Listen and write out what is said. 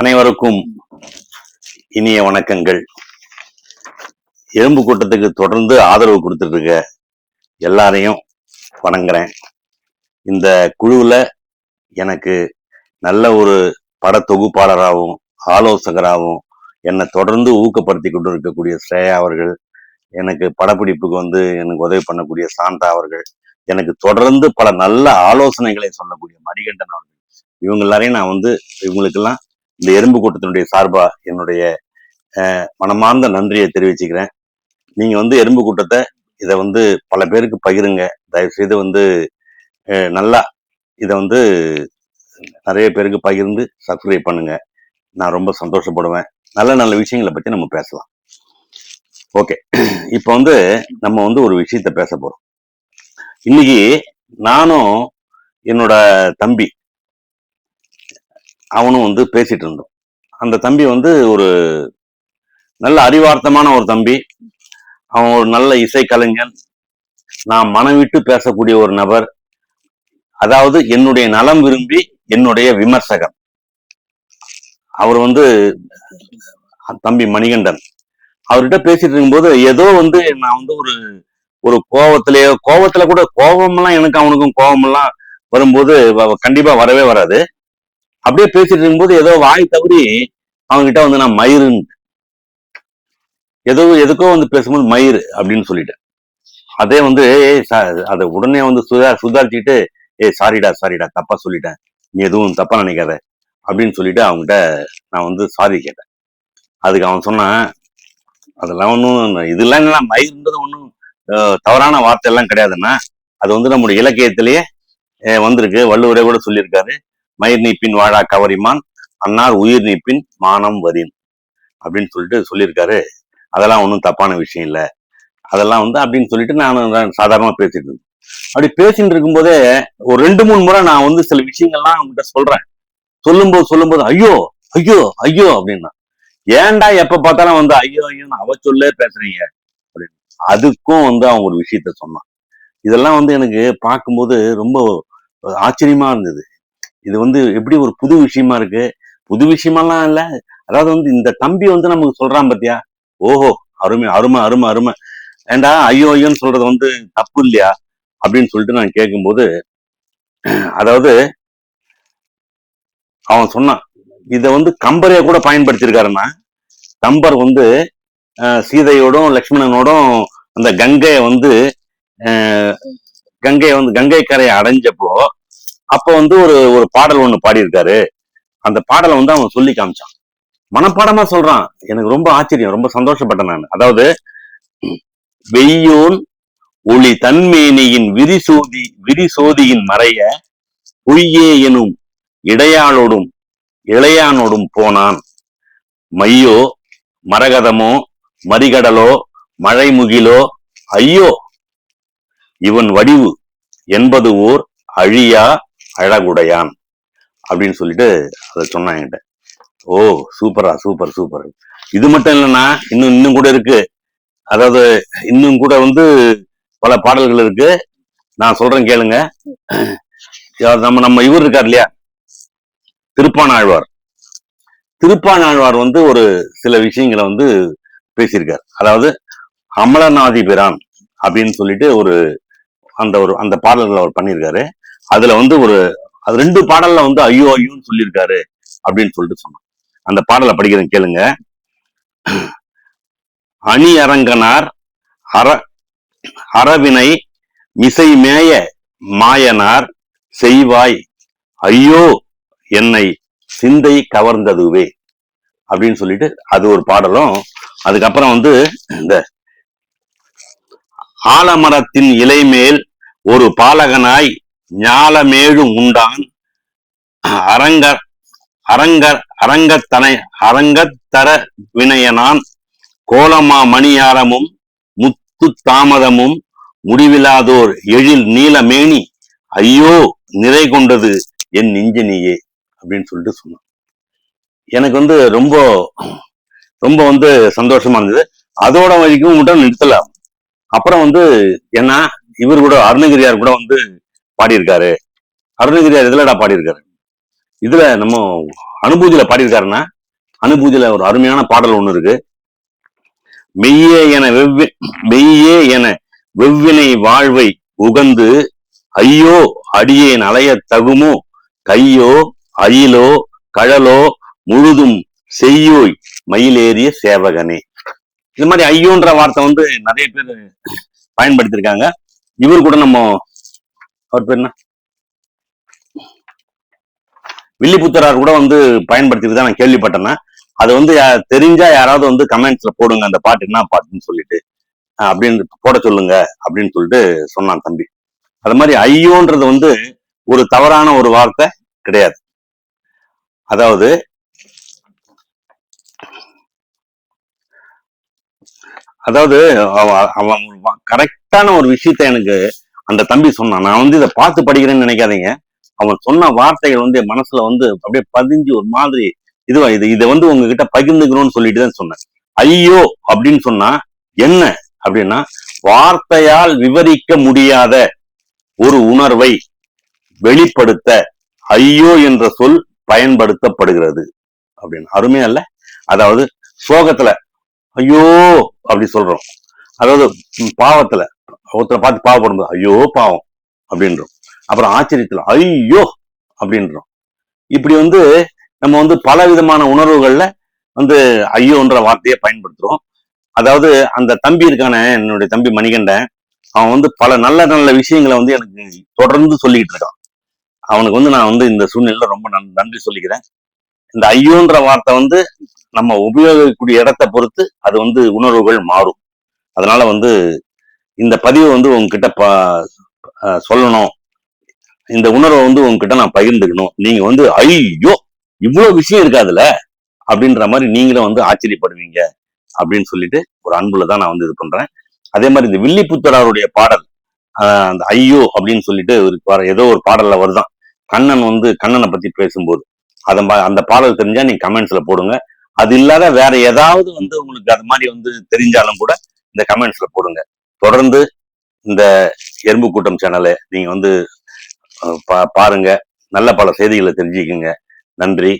அனைவருக்கும் இனிய வணக்கங்கள். எறும்பு கூட்டத்துக்கு தொடர்ந்து ஆதரவு கொடுத்துட்டு இருக்க எல்லாரையும் வணங்குறேன். இந்த குழுவுல எனக்கு நல்ல ஒரு பட தொகுப்பாளராகவும் ஆலோசகராகவும் என்னை தொடர்ந்து ஊக்கப்படுத்தி கொண்டு இருக்கக்கூடிய ஸ்ரேயா அவர்கள், எனக்கு படப்பிடிப்புக்கு எனக்கு உதவி பண்ணக்கூடிய சாந்தா அவர்கள், எனக்கு தொடர்ந்து பல நல்ல ஆலோசனைகளை சொல்லக்கூடிய மணிகண்டன் அவர்கள், இவங்க எல்லாரையும் நான் இவங்களுக்கெல்லாம் இந்த எறும்பு கூட்டத்தினுடைய சார்பா என்னுடைய மனமார்ந்த நன்றியை தெரிவிச்சுக்கிறேன். நீங்க எறும்பு கூட்டத்தை இதை பல பேருக்கு பகிருங்க. தயவு செய்து நல்லா இதை நிறைய பேருக்கு பகிர்ந்து சப்ஸ்கிரைப் பண்ணுங்க. நான் ரொம்ப சந்தோஷப்படுவேன். நல்ல நல்ல விஷயங்களை பத்தி நம்ம பேசலாம். ஓகே, இப்ப நம்ம ஒரு விஷயத்த பேச போறோம். இன்னைக்கு நானும் என்னோட தம்பி அவனும் பேசிட்டு இருந்தோம். அந்த தம்பி ஒரு நல்ல அறிவார்த்தமான ஒரு தம்பி. அவன் ஒரு நல்ல இசை கலைஞன். நான் மனம் விட்டு பேசக்கூடிய ஒரு நபர். அதாவது என்னுடைய நலம் விரும்பி என்னுடைய விமர்சகர் அவர் தம்பி மணிகண்டன். அவர்கிட்ட பேசிட்டு இருக்கும்போது ஏதோ நான் ஒரு கோவத்துல கூட கோபமெல்லாம் எனக்கு அவனுக்கும் கோபமெல்லாம் வரும்போது கண்டிப்பா வரவே வராது. அப்படியே பேசிட்டு இருக்கும்போது ஏதோ வாய் தவறி அவன்கிட்ட நான் மயிறுன்னு எதுக்கோ பேசும்போது மயிறு அப்படின்னு சொல்லிட்டேன். அதே அதை உடனே சுதாரிச்சுக்கிட்டு சாரிடா தப்பா சொல்லிட்டேன், நீ எதுவும் தப்பா நினைக்காத அப்படின்னு சொல்லிட்டு அவங்ககிட்ட நான் சாரி கேட்டேன். அதுக்கு அவன் சொன்னான், அதெல்லாம் இதெல்லாம் என்ன மயிருன்றது ஒன்றும் தவறான வார்த்தை எல்லாம் கிடையாதுன்னா, அது நம்முடைய இலக்கியத்திலேயே வந்திருக்கு. வள்ளுவரே கூட சொல்லியிருக்காரு, மயிர் நீப்பின் வாழா கவரிமான் அன்னார் உயிர் நீப்பின் மானம் வரின் அப்படின்னு சொல்லியிருக்காரு. அதெல்லாம் ஒன்றும் தப்பான விஷயம் இல்லை, அதெல்லாம் அப்படின்னு சொல்லிட்டு நான் சாதாரணமா பேசிட்டு இருந்தேன். அப்படி பேசிட்டு இருக்கும்போதே ஒரு 2-3 முறை நான் சில விஷயங்கள்லாம் அவங்ககிட்ட சொல்லும்போது ஐயோ ஐயோ ஐயோ அப்படின்னா, ஏன்டா எப்ப பார்த்தாலும் ஐயோ ஐயோன்னு அவ சொல்லே பேசுறீங்க அப்படின்னு. அதுக்கும் அவங்க ஒரு விஷயத்த சொன்னான். இதெல்லாம் எனக்கு பார்க்கும்போது ரொம்ப ஆச்சரியமா இருந்தது. இது எப்படி ஒரு புது விஷயமா இருக்கு. புது விஷயமெல்லாம் இல்ல, அதாவது இந்த தம்பி நமக்கு சொல்றான் பாத்தியா, ஓஹோ அருமை அருமை அருமை அருமை, ஏண்டா ஐயோ ஐயோன்னு சொல்றது தப்பு இல்லையா அப்படின்னு சொல்லிட்டு நான் கேட்கும்போது, அதாவது அவன் சொன்னான், இத கம்பரைய கூட பயன்படுத்தியிருக்காருன்னா, கம்பர் சீதையோடும் லக்ஷ்மணனோடும் அந்த கங்கை கரையை அடைஞ்சப்போ அப்ப ஒரு பாடல் ஒண்ணு பாடியிருக்காரு. அந்த பாடலை அவன் சொல்லி காமிச்சான், மனப்பாடமா சொல்றான். எனக்கு ரொம்ப ஆச்சரியம், ரொம்ப சந்தோஷப்பட்டேன் நான். அதாவது, வெய்யோன் ஒளி தன்மேனியின் விரிசோதியின் மறைய பொய்யே எனும் இளையானோடும் போனான். மையோ மரகதமோ மறிகடலோ மழைமுகிலோ ஐயோ இவன் வடிவு என்பது ஓர் அழியா அழகுடையான் அப்படின்னு சொல்லிட்டு அதை சொன்னான் என்கிட்ட. ஓ சூப்பரா, சூப்பர் சூப்பர். இது மட்டும் இல்லைன்னா இன்னும் கூட இருக்கு. அதாவது இன்னும் கூட பல பாடல்கள் இருக்கு, நான் சொல்றேன் கேளுங்க. நம்ம இவர் இருக்கார் இல்லையா, திருப்பானாழ்வார் ஒரு சில விஷயங்களை பேசியிருக்கார். அதாவது அமலநாதிபிரான் அப்படின்னு சொல்லிட்டு அந்த பாடல்கள் அவர் பண்ணியிருக்காரு. அதுல அது 2 பாடல்ல ஐயோ ஐயோன்னு சொல்லியிருக்காரு அப்படின்னு சொல்லிட்டு சொன்னான். அந்த பாடலை படிக்கிறேன் கேளுங்க. அணி அரங்கனார் அறவினை மிசை மேய மாயனார் செய்வாய் ஐயோ என்னை சிந்தை கவர்ந்ததுவே அப்படின்னு சொல்லிட்டு அது ஒரு பாடலும். அதுக்கப்புறம் இந்த ஆலமரத்தின் இலை மேல் ஒரு பாலகனாய் ஞாலமேழும் உண்டான் அரங்கத்தர வினயனான் கோலமா மணியாரமும் முத்து தாமதமும் முடிவிலாதோர் எழில் நீலமேனி ஐயோ நிறை கொண்டது என் நெஞ்சினியே அப்படின்னு சொல்லிட்டு சொன்னான். எனக்கு ரொம்ப ரொம்ப சந்தோஷமா இருந்தது. அதோட வரைக்கும் மட்டும் நிறுத்தல. அப்புறம் ஏன்னா இவர் கூட அருணகிரியார் கூட பாடியிருக்காரு. அருணகிரியார் எதுலடா பாடியிருக்காரு, இதுல நம்ம அனுபூதியில பாடியிருக்காருன்னா, அனுபூதியில ஒரு அருமையான பாடல் ஒண்ணு இருக்கு. மெய்யே என மெய்யே என வெவ்வினை வாழ்வை உகந்து ஐயோ அடியேன் அலைய தகுமோ கையோ அயிலோ கழலோ முழுதும் செய்யோய் மயிலேறிய சேவகனே. இது மாதிரி ஐயோன்ற வார்த்தை வந்து நிறைய பேர் பயன்படுத்திருக்காங்க. இவர் கூட நம்ம அவர் பேர் என்ன, வில்லிபுத்தரார் கூட வந்து பயன்படுத்திட்டு நான் கேள்விப்பட்டேன்னா, அது வந்து தெரிஞ்சா யாராவது வந்து கமெண்ட்ஸ்ல போடுங்க அந்த பாட்டு என்ன பாட்டுன்னு சொல்லிட்டு அப்படின்னு போட சொல்லுங்க அப்படின்னு சொல்லிட்டு சொன்னான் தம்பி. அது மாதிரி ஐயோன்றது வந்து ஒரு தவறான ஒரு வார்த்தை கிடையாது. அதாவது அதாவது அவன் கரெக்டான ஒரு விஷயத்த எனக்கு அந்த தம்பி சொன்னான். நான் வந்து இதை பார்த்து படிக்கிறேன்னு நினைக்காதீங்க. அவன் சொன்ன வார்த்தைகள் வந்து என் மனசுல வந்து அப்படியே பதிஞ்சு ஒரு மாதிரி இதை வந்து உங்ககிட்ட பகிர்ந்துக்கணும்னு சொல்லிட்டு தான் சொன்னேன். ஐயோ அப்படின்னு சொன்னா என்ன அப்படின்னா, வார்த்தையால் விவரிக்க முடியாத ஒரு உணர்வை வெளிப்படுத்த ஐயோ என்ற சொல் பயன்படுத்தப்படுகிறது அப்படின்னு. அருமையா இல்ல? அதாவது சோகத்துல ஐயோ அப்படி சொல்றோம். அதாவது பாவத்துல ஒருத்தரை பார்த்து பாவப்படும் ஐயோ பாவம் அப்படின்றோம். அப்புறம் ஆச்சரியத்துல ஐயோ அப்படின்றோம். இப்படி வந்து நம்ம வந்து பல விதமான உணர்வுகள்ல வந்து ஐயோன்ற வார்த்தையை பயன்படுத்துறோம். அதாவது அந்த தம்பி இருக்கான, என்னுடைய தம்பி மணிகண்டன், அவன் வந்து பல நல்ல நல்ல விஷயங்களை வந்து எனக்கு தொடர்ந்து சொல்லிக்கிட்டு இருக்கான். அவனுக்கு வந்து நான் வந்து இந்த சூழ்நிலையில ரொம்ப நன்றி சொல்லிக்கிறேன். இந்த ஐயோன்ற வார்த்தை வந்து நம்ம உபயோகிக்கக்கூடிய இடத்தை பொறுத்து அது வந்து உணர்வுகள் மாறும். அதனால வந்து இந்த பதிவை வந்து உங்ககிட்ட சொல்லணும், இந்த உணர்வை வந்து உங்ககிட்ட நான் பகிர்ந்துக்கணும். நீங்க வந்து ஐயோ இவ்வளவு விஷயம் இருக்காதுல அப்படின்ற மாதிரி நீங்களும் வந்து ஆச்சரியப்படுவீங்க அப்படின்னு சொல்லிட்டு ஒரு அன்புல தான் நான் வந்து இது பண்றேன். அதே மாதிரி இந்த வில்லிபுத்தராருடைய பாடல் அந்த ஐயோ அப்படின்னு சொல்லிட்டு ஏதோ ஒரு பாடல்ல வருதான், கண்ணன் வந்து கண்ணனை பத்தி பேசும்போது அந்த பாடல் தெரிஞ்சா நீங்க கமெண்ட்ஸ்ல போடுங்க. அது இல்லாத வேற ஏதாவது வந்து உங்களுக்கு அது மாதிரி வந்து தெரிஞ்சாலும் கூட இந்த கமெண்ட்ஸ்ல போடுங்க. தொடர்ந்து இந்த எறும்பு கூட்டம் சேனலை நீங்க வந்து பாருங்க, நல்ல பல செய்திகளை தெரிஞ்சுக்குங்க. நன்றி.